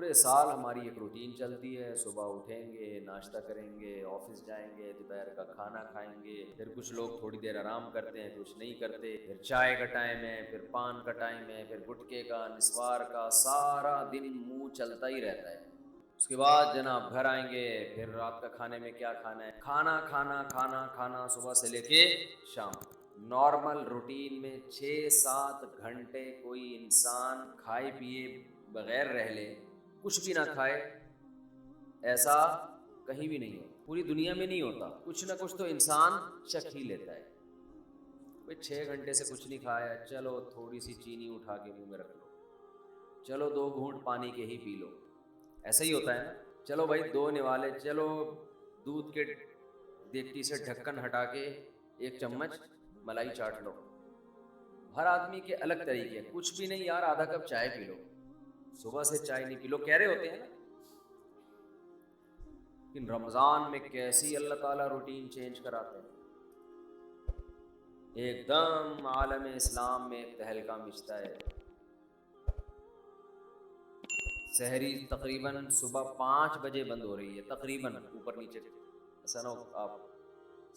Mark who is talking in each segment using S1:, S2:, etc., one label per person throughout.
S1: پورے سال ہماری ایک روٹین چلتی ہے، صبح اٹھیں گے، ناشتہ کریں گے، آفس جائیں گے، دوپہر کا کھانا کھائیں گے، پھر کچھ لوگ تھوڑی دیر آرام کرتے ہیں، کچھ نہیں کرتے، پھر چائے کا ٹائم ہے، پھر پان کا ٹائم ہے، پھر گٹکے کا، نسوار کا، سارا دن منہ چلتا ہی رہتا ہے۔ اس کے بعد جناب گھر آئیں گے، پھر رات کا کھانے میں کیا کھانا ہے، کھانا کھانا کھانا کھانا صبح سے لے کے شام۔ نارمل روٹین میں 6-7 گھنٹے کوئی انسان کھائے پیے بغیر رہ لے، کچھ بھی نہ کھائے، ایسا کہیں بھی نہیں ہوتا، پوری دنیا میں نہیں ہوتا۔ کچھ نہ کچھ تو انسان چکھ ہی لیتا ہے۔ بھئی 6 گھنٹے سے کچھ نہیں کھایا، چلو تھوڑی سی چینی اٹھا کے منہ میں رکھ لو، چلو 2 گھونٹ پانی کے ہی پی لو، ایسا ہی ہوتا ہے نا۔ چلو بھائی 2 نوالے، چلو دودھ کے دیگچی سے ڈھکن ہٹا کے 1 چمچ ملائی چاٹ لو۔ ہر آدمی کے الگ طریقے ہیں۔ کچھ بھی نہیں یار، آدھا کپ چائے پی لو، صبح سے چائے نہیں پی لو، کہہ رہے ہوتے ہیں نا۔ لیکن رمضان میں کیسی اللہ تعالیٰ روٹین چینج کراتے ہیں، ایک دم عالم اسلام میں ایک تہلکہ مچتا ہے۔ سحری تقریباً صبح 5 بجے بند ہو رہی ہے، تقریباً، اوپر نیچے، ایسا نہ ہو آپ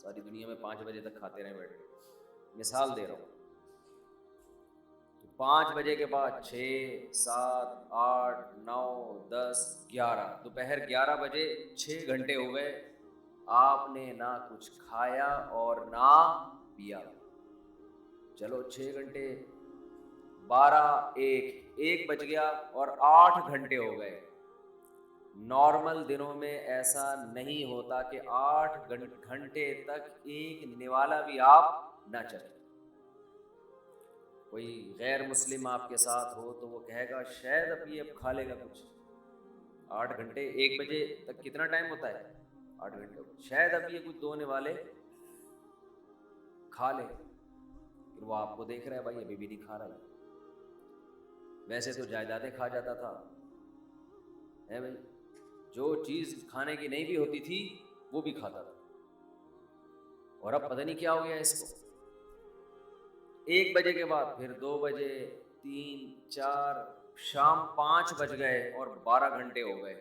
S1: ساری دنیا میں 5 بجے تک کھاتے رہیں بیٹھ کے، مثال دے رہا ہوں۔ 5 بجے کے بعد 6 7 8 9 10 11، دوپہر 11 بجے 6 گھنٹے ہو گئے، آپ نے نہ کچھ کھایا اور نہ پیا۔ چلو 6 گھنٹے، 12 1 بج گیا اور 8 گھنٹے ہو گئے۔ نارمل دنوں میں ایسا نہیں ہوتا کہ 8 گھنٹے تک ایک نوالا بھی آپ نہ چلیں۔ کوئی غیر مسلم آپ کے ساتھ ہو تو وہ کہے گا شاید اب کھا لے گا کچھ۔ 8 گھنٹے، 1 بجے تک کتنا ٹائم ہوتا ہے؟ 8 گھنٹے، شاید اب یہ کچھ 2 نوالے کھا لے، پھر وہ آپ کو دیکھ رہا ہے بھائی ابھی بھی نہیں کھا رہا ہے۔ ویسے تو جائیدادیں کھا جاتا تھا، ہے بھائی، جو چیز کھانے کی نہیں بھی ہوتی تھی وہ بھی کھاتا تھا، اور اب پتہ نہیں کیا ہو گیا اس کو۔ 1 بجے کے بعد پھر 2 بجے، 3 4، شام 5 بج گئے اور 12 گھنٹے ہو گئے۔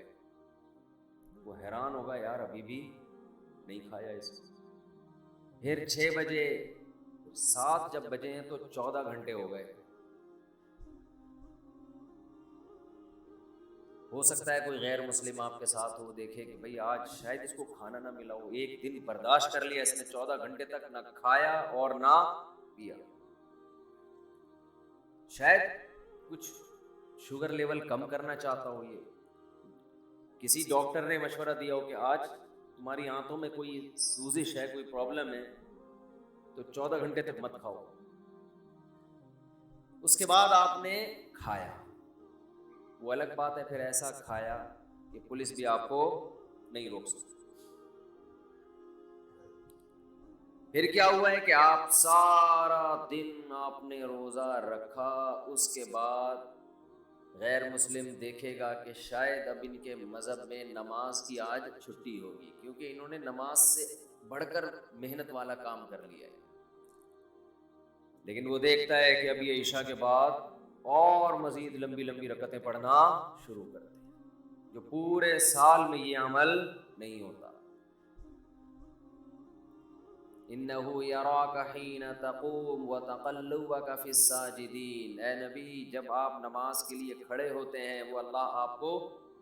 S1: وہ حیران ہوگا یار ابھی بھی نہیں کھایا اس کو۔ پھر 6 بجے، 7 جب بجے ہیں تو 14 گھنٹے ہو گئے۔ ہو سکتا ہے کوئی غیر مسلم آپ کے ساتھ ہو، دیکھے کہ بھئی آج شاید اس کو کھانا نہ ملا ہو، ایک دن برداشت کر لیا اس نے، 14 گھنٹے تک نہ کھایا اور نہ پیا۔ شاید کچھ شوگر لیول کم کرنا چاہتا ہو، یہ کسی ڈاکٹر نے مشورہ دیا ہو کہ آج تمہاری آنتوں میں کوئی سوزش ہے، کوئی پرابلم ہے، تو 14 گھنٹے تک مت کھاؤ۔ اس کے بعد آپ نے کھایا، وہ الگ بات ہے، پھر ایسا کھایا کہ پولیس بھی آپ کو نہیں روک سکتی۔ پھر کیا ہوا ہے کہ آپ سارا دن آپ نے روزہ رکھا، اس کے بعد غیر مسلم دیکھے گا کہ شاید اب ان کے مذہب میں نماز کی آج چھٹی ہوگی، کیونکہ انہوں نے نماز سے بڑھ کر محنت والا کام کر لیا ہے۔ لیکن وہ دیکھتا ہے کہ اب یہ عشاء کے بعد اور مزید لمبی لمبی رکعتیں پڑھنا شروع کرتے ہیں، جو پورے سال میں یہ عمل نہیں ہوتا۔ اِنَّهُ يَرَاكَ حِينَ تَقُومُ وَتَقَلُّبَكَ فِي السَّاجِدِينَ۔ اے نبی، جب آپ نماز کے لیے کھڑے ہوتے ہیں وہ اللہ آپ کو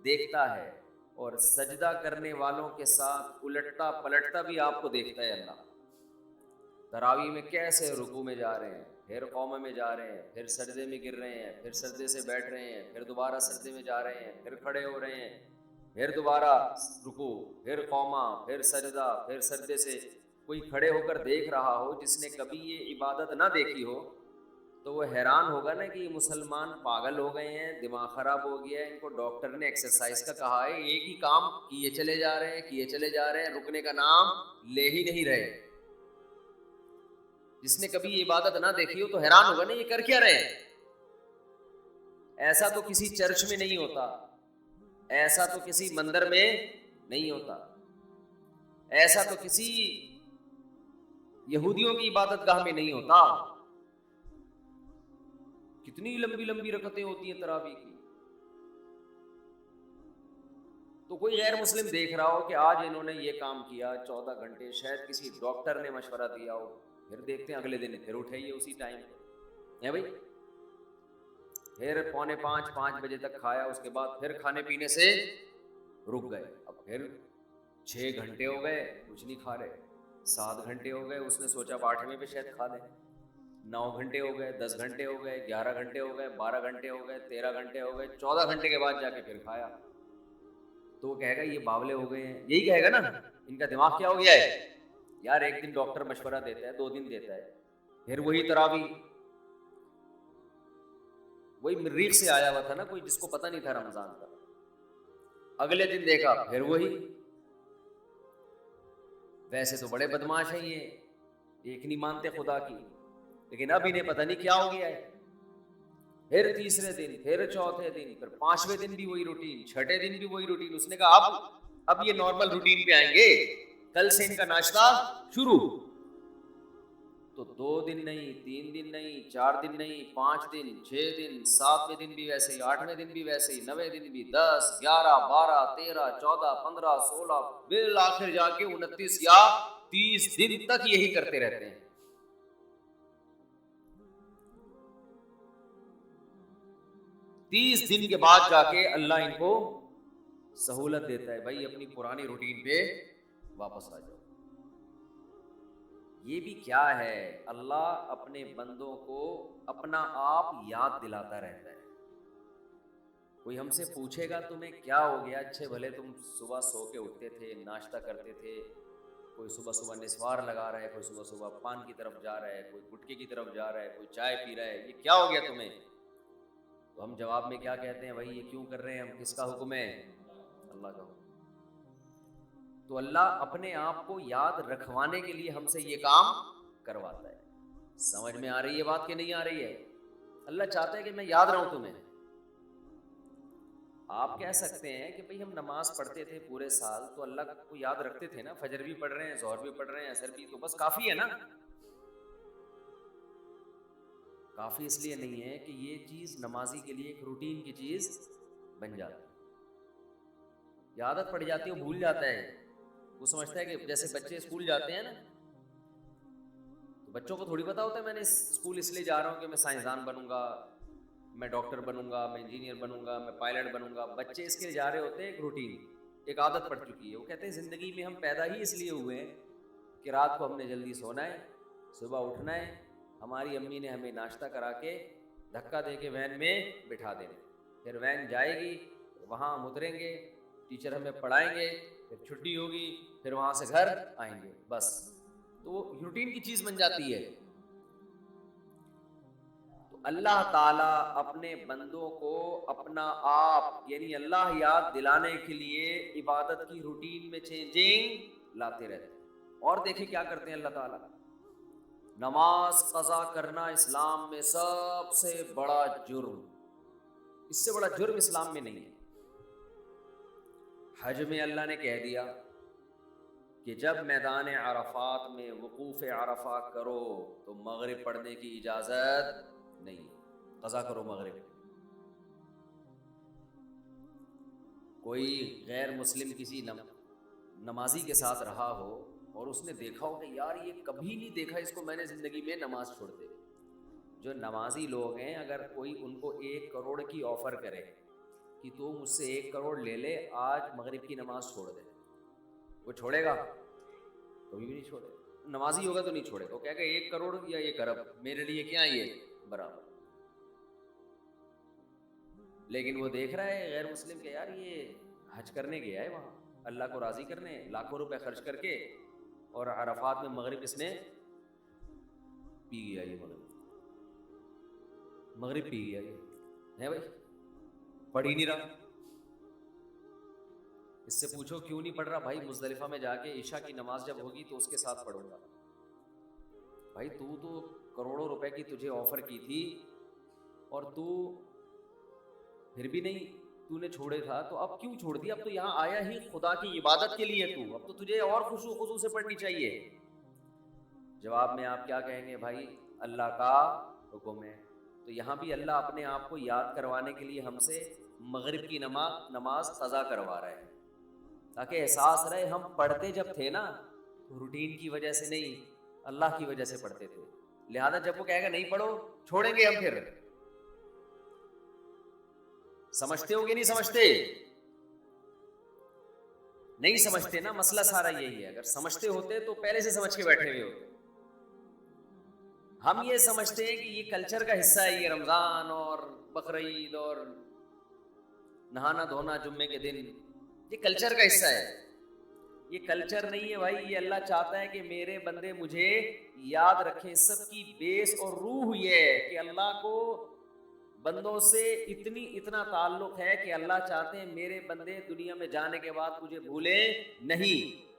S1: دیکھتا ہے، اور سجدہ کرنے والوں کے ساتھ الٹتا پلٹتا بھی آپ کو دیکھتا ہے اللہ۔ تراویح میں کیسے رکوع میں جا رہے ہیں، پھر قومے میں جا رہے ہیں، پھر سجدے میں گر رہے ہیں، پھر سجدے سے بیٹھ رہے ہیں، پھر دوبارہ سجدے میں جا رہے ہیں، پھر کھڑے ہو رہے ہیں، پھر دوبارہ رکوع، پھر قومہ، پھر سجدہ، پھر سجدے سے۔ کوئی کھڑے ہو کر دیکھ رہا ہو جس نے کبھی یہ عبادت نہ دیکھی ہو تو وہ حیران ہوگا نا کہ یہ مسلمان پاگل ہو گئے ہیں، دماغ خراب ہو گیا ہے، ان کو ڈاکٹر نے ایکسرسائز کا کہا ہے، ایک ہی کام کیے چلے جا رہے ہیں، کیے چلے جا رہے ہیں، رکنے کا نام لے ہی نہیں رہے۔ جس نے کبھی یہ عبادت نہ دیکھی ہو تو حیران ہوگا نا یہ کر کیا رہے ہیں۔ ایسا تو کسی چرچ میں نہیں ہوتا، ایسا تو کسی مندر میں نہیں ہوتا، ایسا تو کسی یہودیوں کی عبادت گاہ میں نہیں ہوتا۔ کتنی لمبی لمبی رکعتیں ہوتی ہیں تراویح کی، تو کوئی غیر مسلم دیکھ رہا ہو کہ آج انہوں نے یہ کام کیا 14 گھنٹے، شاید کسی ڈاکٹر نے مشورہ دیا ہو، پھر دیکھتے ہیں اگلے دن پھر اٹھائیے اسی ٹائم ہے بھائی، پھر 4:45 بجے تک کھایا، اس کے بعد پھر کھانے پینے سے رک گئے، اب پھر 6 گھنٹے ہو گئے کچھ نہیں کھا رہے، 7 گھنٹے ہو گئے، اس نے سوچا اب 8ویں پہ شاید کھا لیں، 9 گھنٹے ہو گئے، 10 گھنٹے ہو گئے، 11 گھنٹے ہو گئے، 12 گھنٹے ہو گئے، 13 گھنٹے ہو گئے، 14 گھنٹے کے بعد جا کے پھر کھایا، تو وہ کہے گا یہ باولے ہو گئے ہیں، یہی کہے گا نا، ان کا دماغ کیا ہو گیا ہے یار، ایک دن ڈاکٹر مشورہ دیتا ہے، 2 دن دیتا ہے، پھر وہی تراویح، وہی مریخ سے آیا ہوا تھا نا کوئی جس کو پتہ نہیں تھا رمضان کا، اگلے دن دیکھا پھر وہی، ویسے تو بڑے بدماش ہیں یہ، ایک نہیں مانتے خدا کی، لیکن اب انہیں پتہ نہیں کیا ہو گیا ہے، پھر تیسرے دن، پھر چوتھے دن، پھر 5ویں دن بھی وہی روٹین، 6ٹھے دن بھی وہی روٹین، اس نے کہا اب یہ نارمل روٹین پہ آئیں گے، کل سے ان کا ناشتہ شروع، تو 2 دن نہیں، 3 دن نہیں، 4 دن نہیں، 5 دن، 6 دن، 7ویں دن بھی ویسے ہی، 8ویں دن بھی ویسے ہی، 9ویں دن بھی 10، 11، 12، 13، 14، 15، 16، بالآخر جا کے 29 یا 30 دن تک یہی کرتے رہتے ہیں۔ 30 دن کے بعد جا کے اللہ ان کو سہولت دیتا ہے، بھائی اپنی پرانی روٹین پہ واپس آ جاؤ۔ یہ بھی کیا ہے، اللہ اپنے بندوں کو اپنا آپ یاد دلاتا رہتا ہے۔ کوئی ہم سے پوچھے گا تمہیں کیا ہو گیا، اچھے بھلے تم صبح سو کے اٹھتے تھے، ناشتہ کرتے تھے، کوئی صبح صبح نسوار لگا رہا ہے، کوئی صبح صبح پان کی طرف جا رہا ہے، کوئی گٹکے کی طرف جا رہا ہے، کوئی چائے پی رہا ہے، یہ کیا ہو گیا تمہیں؟ تو ہم جواب میں کیا کہتے ہیں، بھائی یہ کیوں کر رہے ہیں ہم، کس کا حکم ہے؟ اللہ کا حکم۔ تو اللہ اپنے آپ کو یاد رکھوانے کے لیے ہم سے یہ کام کرواتا ہے۔ سمجھ میں آ رہی ہے بات کہ نہیں آ رہی ہے؟ اللہ چاہتا ہے کہ میں یاد رہوں تمہیں۔ آپ کہہ سکتے ہیں کہ بھئی ہم نماز پڑھتے تھے پورے سال تو اللہ کو یاد رکھتے تھے نا، فجر بھی پڑھ رہے ہیں، ظہر بھی پڑھ رہے ہیں، عصر بھی، تو بس کافی ہے نا۔ کافی اس لیے نہیں ہے کہ یہ چیز نمازی کے لیے ایک روٹین کی چیز بن جاتی ہے، یہ عادت پڑ جاتی ہے، وہ بھول جاتا ہے، وہ سمجھتا ہے کہ جیسے بچے اسکول جاتے ہیں نا، تو بچوں کو تھوڑی پتہ ہوتا ہے میں نے اسکول اس لیے جا رہا ہوں کہ میں سائنسدان بنوں گا، میں ڈاکٹر بنوں گا، میں انجینئر بنوں گا، میں پائلٹ بنوں گا۔ بچے اس کے لیے جا رہے ہوتے ہیں ایک روٹین، ایک عادت پڑ چکی ہے، وہ کہتے ہیں زندگی میں ہم پیدا ہی اس لیے ہوئے ہیں کہ رات کو ہم نے جلدی سونا ہے، صبح اٹھنا ہے، ہماری امی نے ہمیں ناشتہ کرا کے دھکا دے کے وین میں بٹھا دینا، پھر وین جائے گی، وہاں ہم اتریں گے، ٹیچر ہمیں پڑھائیں گے، پھر چھٹی ہوگی، پھر وہاں سے گھر آئیں گے، بس۔ تو وہ روٹین کی چیز بن جاتی ہے۔ تو اللہ تعالیٰ اپنے بندوں کو اپنا آپ یعنی اللہ یاد دلانے کے لیے عبادت کی روٹین میں چینجنگ لاتے رہتے ہیں۔ اور دیکھیں کیا کرتے ہیں اللہ تعالیٰ، نماز قضا کرنا اسلام میں سب سے بڑا جرم، اس سے بڑا جرم اسلام میں نہیں ہے۔ حج میں اللہ نے کہہ دیا کہ جب میدان عرفات میں وقوف عرفہ کرو تو مغرب پڑھنے کی اجازت نہیں، قضا کرو مغرب۔ کوئی غیر مسلم کسی نمازی کے ساتھ رہا ہو اور اس نے دیکھا ہو کہ یار یہ کبھی نہیں دیکھا اس کو میں نے زندگی میں نماز چھوڑتے، جو نمازی لوگ ہیں اگر کوئی ان کو 1 کروڑ کی آفر کرے کہ تو مجھ سے 1 کروڑ لے لے، آج مغرب کی نماز چھوڑ دے، وہ چھوڑے گا؟ کبھی بھی نہیں چھوڑے گا۔ نمازی ہوگا تو نہیں چھوڑے گا، وہ کہے گا 1 کروڑ یا 1 ارب میرے لیے کیا یہ برابر۔ لیکن وہ دیکھ رہا ہے غیر مسلم کہ یار یہ حج کرنے گیا ہے وہاں اللہ کو راضی کرنے، لاکھوں روپے خرچ کر کے، اور عرفات میں مغرب اس نے پی گیا، یہ مغرب پی گیا، یہ ہے بھائی، پڑھ ہی نہیں رہا۔ اس سے پوچھو کیوں نہیں پڑھ رہا، بھائی مزدلفہ میں جا کے عشاء کی نماز جب ہوگی تو اس کے ساتھ پڑھوں گا۔ بھائی تو کروڑوں روپے کی تجھے آفر کی تھی اور تو پھر بھی نہیں، تو نے چھوڑے تھا تو اب کیوں چھوڑ دیا؟ اب تو یہاں آیا ہی خدا کی عبادت کے لیے، تو اب تو تجھے اور خشوع خضوع سے پڑھنی چاہیے۔ جواب میں آپ کیا کہیں گے؟ بھائی اللہ کا حکم ہے۔ تو یہاں بھی اللہ اپنے آپ کو یاد کروانے کے لیے ہم سے مغرب کی نماز قضا کروا رہے ہیں۔ تاکہ احساس رہے ہم پڑھتے جب تھے نا روٹین کی وجہ سے نہیں، اللہ کی وجہ سے پڑھتے تھے. لہذا جب وہ کہے گا نہیں پڑھو، چھوڑیں گے ہم. پھر سمجھتے ہو کہ نہیں سمجھتے؟ نہیں سمجھتے نا، مسئلہ سارا یہی ہے. اگر سمجھتے ہوتے تو پہلے سے سمجھ کے بیٹھے ہوئے ہوتے. ہم یہ سمجھتے ہیں کہ یہ کلچر کا حصہ ہے، یہ رمضان اور بقرعید اور نہانا دھونا جمعے کے دن، یہ کلچر کا حصہ ہے. یہ کلچر نہیں ہے بھائی، یہ اللہ چاہتا ہے کہ میرے بندے مجھے یاد رکھیں. سب کی بیس اور روح یہ ہے کہ اللہ کو بندوں سے اتنا تعلق ہے کہ اللہ چاہتے ہیں میرے بندے دنیا میں جانے کے بعد مجھے بھولیں نہیں.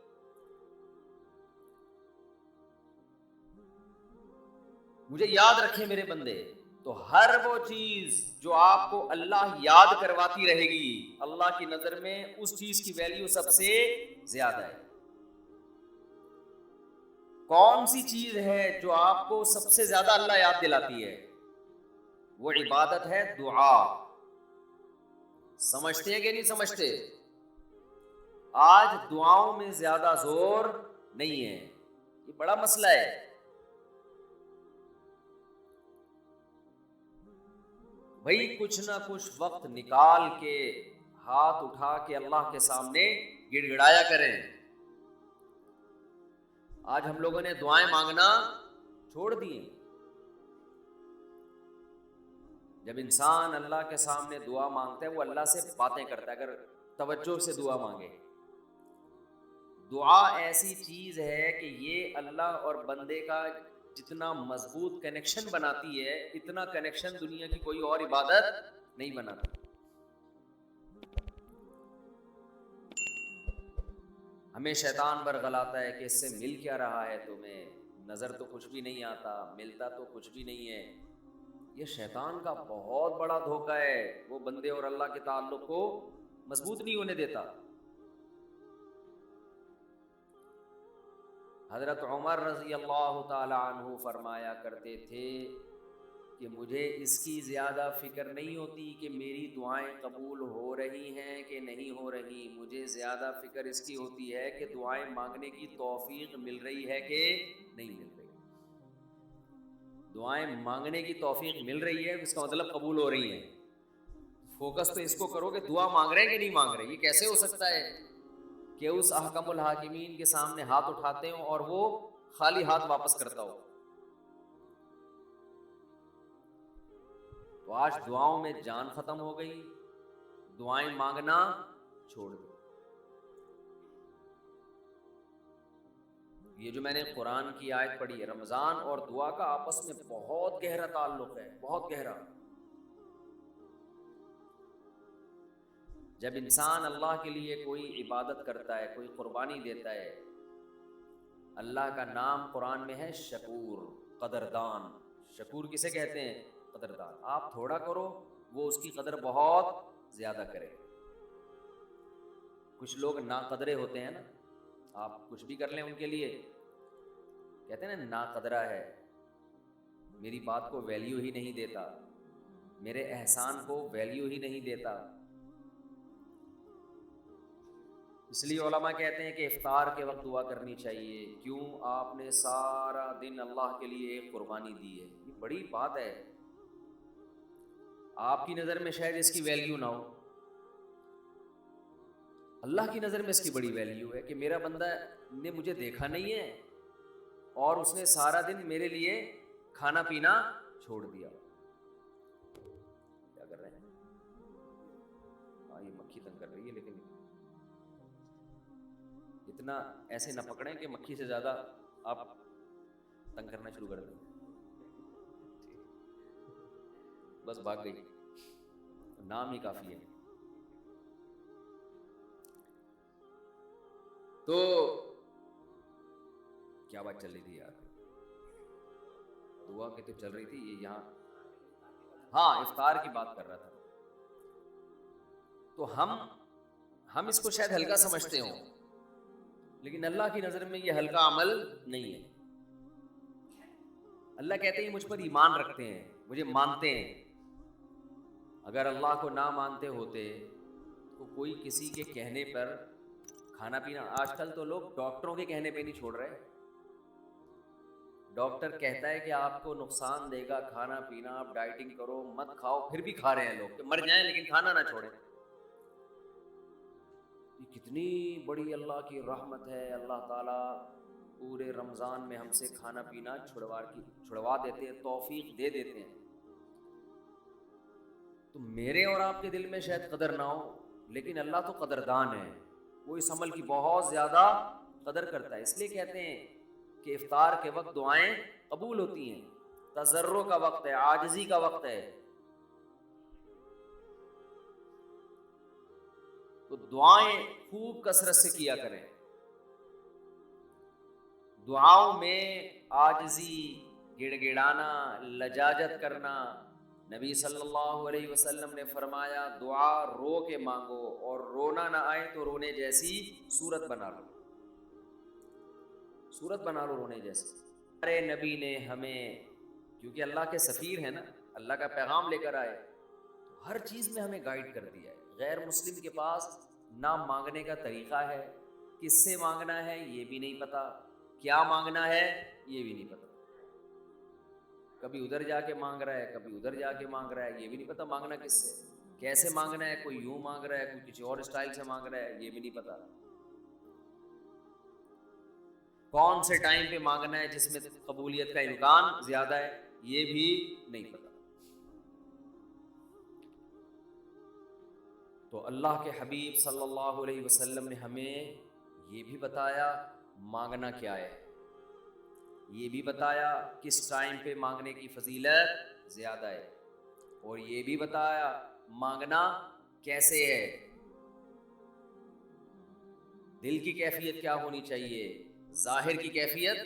S1: مجھے یاد رکھیں میرے بندے. تو ہر وہ چیز جو آپ کو اللہ یاد کرواتی رہے گی، اللہ کی نظر میں اس چیز کی ویلیو سب سے زیادہ ہے. کون سی چیز ہے جو آپ کو سب سے زیادہ اللہ یاد دلاتی ہے؟ وہ عبادت ہے، دعا. سمجھتے ہیں کہ نہیں سمجھتے؟ آج دعاؤں میں زیادہ زور نہیں ہے، یہ بڑا مسئلہ ہے. بھائی کچھ نہ کچھ وقت نکال کے ہاتھ اٹھا کے اللہ کے سامنے گڑ گڑایا کریں. آج ہم لوگوں نے دعائیں مانگنا چھوڑ دی. جب انسان اللہ کے سامنے دعا مانگتا ہے وہ اللہ سے باتیں کرتا ہے. اگر توجہ سے دعا مانگے، دعا ایسی چیز ہے کہ یہ اللہ اور بندے کا جتنا مضبوط کنیکشن بناتی ہے، اتنا کنیکشن دنیا کی کوئی اور عبادت نہیں بناتی. ہمیں شیطان برگلاتا ہے کہ اس سے مل کیا رہا ہے تمہیں، نظر تو کچھ بھی نہیں آتا، ملتا تو کچھ بھی نہیں ہے. یہ شیطان کا بہت بڑا دھوکہ ہے، وہ بندے اور اللہ کے تعلق کو مضبوط نہیں ہونے دیتا. حضرت عمر رضی اللہ تعالی عنہ فرمایا کرتے تھے کہ مجھے اس کی زیادہ فکر نہیں ہوتی کہ میری دعائیں قبول ہو رہی ہیں کہ نہیں ہو رہی، مجھے زیادہ فکر اس کی ہوتی ہے کہ دعائیں مانگنے کی توفیق مل رہی ہے کہ نہیں مل رہی. دعائیں مانگنے کی توفیق مل رہی ہے اس کا مطلب قبول ہو رہی ہیں. فوکس تو اس کو کرو کہ دعا مانگ رہے ہیں کہ نہیں مانگ رہے. یہ کیسے ہو سکتا ہے کہ اس احکم الحاکمین کے سامنے ہاتھ اٹھاتے ہوں اور وہ خالی ہاتھ واپس کرتا ہو؟ تو آج دعاؤں میں جان ختم ہو گئی، دعائیں مانگنا چھوڑ دو. یہ جو میں نے قرآن کی آیت پڑھی ہے، رمضان اور دعا کا آپس میں بہت گہرا تعلق ہے، بہت گہرا. جب انسان اللہ کے لیے کوئی عبادت کرتا ہے، کوئی قربانی دیتا ہے، اللہ کا نام قرآن میں ہے شکور، قدردان. شکور کسے کہتے ہیں؟ قدردان. آپ تھوڑا کرو وہ اس کی قدر بہت زیادہ کرے. کچھ لوگ ناقدرے ہوتے ہیں نا، آپ کچھ بھی کر لیں ان کے لیے کہتے ہیں نا ناقدرہ ہے، میری بات کو ویلیو ہی نہیں دیتا، میرے احسان کو ویلیو ہی نہیں دیتا. اس لیے علماء کہتے ہیں کہ افطار کے وقت دعا کرنی چاہیے. کیوں؟ آپ نے سارا دن اللہ کے لیے ایک قربانی دی ہے. یہ بڑی بات ہے. آپ کی نظر میں شاید اس کی ویلیو نہ ہو، اللہ کی نظر میں اس کی بڑی ویلیو ہے کہ میرا بندہ نے مجھے دیکھا نہیں ہے اور اس نے سارا دن میرے لیے کھانا پینا چھوڑ دیا. کیا کر رہے ہیں؟ یہ مکھی تنگ کر رہی ہے، لیکن اتنا ایسے نہ پکڑیں کہ مکھی سے زیادہ آپ تنگ کرنا شروع کر دیں. بس بھاگ گئی، نام ہی کافی ہے. تو کیا بات چل رہی تھی یار؟ دعا کی تو چل رہی تھی یہ یہاں. ہاں افطار کی بات کر رہا تھا. تو ہم اس کو شاید ہلکا سمجھتے ہوں، لیکن اللہ کی نظر میں یہ ہلکا عمل نہیں ہے. اللہ کہتے ہیں مجھ پر ایمان رکھتے ہیں، مجھے مانتے ہیں. اگر اللہ کو نہ مانتے ہوتے تو کوئی کسی کے کہنے پر کھانا پینا آج کل تو لوگ ڈاکٹروں کے کہنے پہ نہیں چھوڑ رہے. ڈاکٹر کہتا ہے کہ آپ کو نقصان دے گا کھانا پینا, آپ ڈائٹنگ کرو, مت کھاؤ, پھر بھی کھا رہے ہیں لوگ کہ مر جائیں لیکن کھانا نہ چھوڑیں. یہ کتنی بڑی اللہ کی رحمت ہے. اللہ تعالیٰ پورے رمضان میں ہم سے کھانا پینا چھڑوا دیتے ہیں, توفیق دے دیتے ہیں. تو میرے اور آپ کے دل میں شاید قدر نہ ہو, لیکن اللہ تو قدردان ہے, وہ اس عمل کی بہت زیادہ قدر کرتا ہے. اس لیے کہتے ہیں کہ افطار کے وقت دعائیں قبول ہوتی ہیں, تضرع کا وقت ہے, عاجزی کا وقت ہے. تو دعائیں خوب کثرت سے کیا کریں. دعاؤں میں عاجزی, گڑ گڑانا, لجاجت کرنا. نبی صلی اللہ علیہ وسلم نے فرمایا دعا رو کے مانگو, اور رونا نہ آئے تو رونے جیسی صورت بنا لو, صورت بنا لو رونے جیسی. ہمارے نبی نے ہمیں, کیونکہ اللہ کے سفیر ہیں نا, اللہ کا پیغام لے کر آئے, تو ہر چیز میں ہمیں گائیڈ کر دیا ہے. غیر مسلم کے پاس نہ مانگنے کا طریقہ ہے, کس سے مانگنا ہے یہ بھی نہیں پتا, کیا مانگنا ہے یہ بھی نہیں پتا. کبھی ادھر جا کے مانگ رہا ہے, کبھی ادھر جا کے مانگ رہا ہے, یہ بھی نہیں پتا مانگنا کس سے, کیسے مانگنا ہے. کوئی یوں مانگ رہا ہے, کوئی کسی اور اسٹائل سے مانگ رہا ہے, یہ بھی نہیں پتا. کون سے ٹائم پہ مانگنا ہے جس میں قبولیت کا امکان زیادہ ہے, یہ بھی نہیں پتا. تو اللہ کے حبیب صلی اللہ علیہ وسلم نے ہمیں یہ بھی بتایا مانگنا کیا ہے, یہ بھی بتایا کس ٹائم پہ مانگنے کی فضیلت زیادہ ہے, اور یہ بھی بتایا مانگنا کیسے ہے, دل کی کیفیت کیا ہونی چاہیے, ظاہر کی کیفیت